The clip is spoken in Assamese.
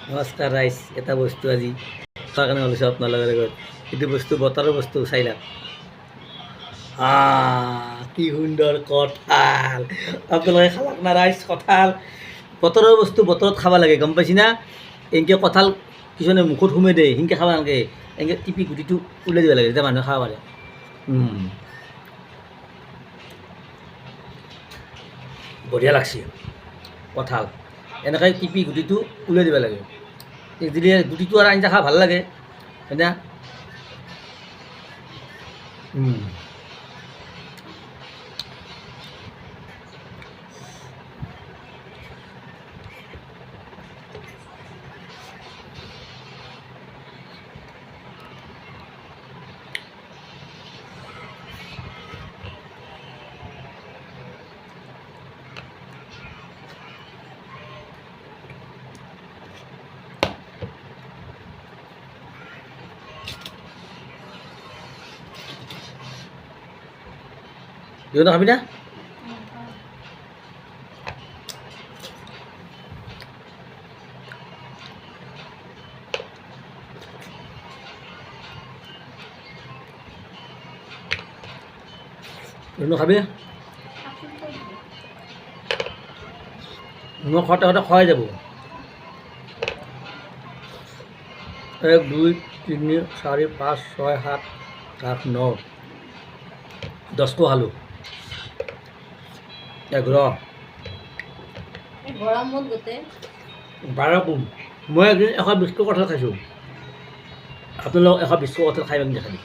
নমস্কাৰ ৰাইজ, এটা বস্তু আজি খোৱাৰ কাৰণে ওলাইছোঁ আপোনালোকৰ আগত। এইটো বস্তু বতৰৰ বস্তু, চাই লওক। কি সুন্দৰ কঁঠাল! আপোনালোকে খালাক না ৰাইজ কঁঠাল? বতৰৰ বস্তু বতৰত খাব লাগে, গম পাইছি না? এনেকৈ কঁঠাল কিছুমানে মুখত সোমাই দিয়ে, সেনেকৈ খাব নালাগে। এনেকৈ টিপি গুটিটো ওলাই দিব লাগে, তেতিয়া মানুহে খাব পাৰে। বঢ়িয়া লাগছে কঁঠাল। এনেকৈ টিপি গুটিটো ওলাই দিব লাগে, দিলে গুটিটো আৰু আঞ্জা খাই ভাল লাগে, হয় না? ইও খাবি না? ইও খাবি? মই খাওঁতে খাওঁতে খোৱাই যাব। 1 2 3 4 5 6 7 8 9 10টো খালোঁ। 11 12 কোন? মই একদিন 120টো কঁঠাল খাইছোঁ। আপোনালোক 120টো কঁঠাল খাই দেখাবি।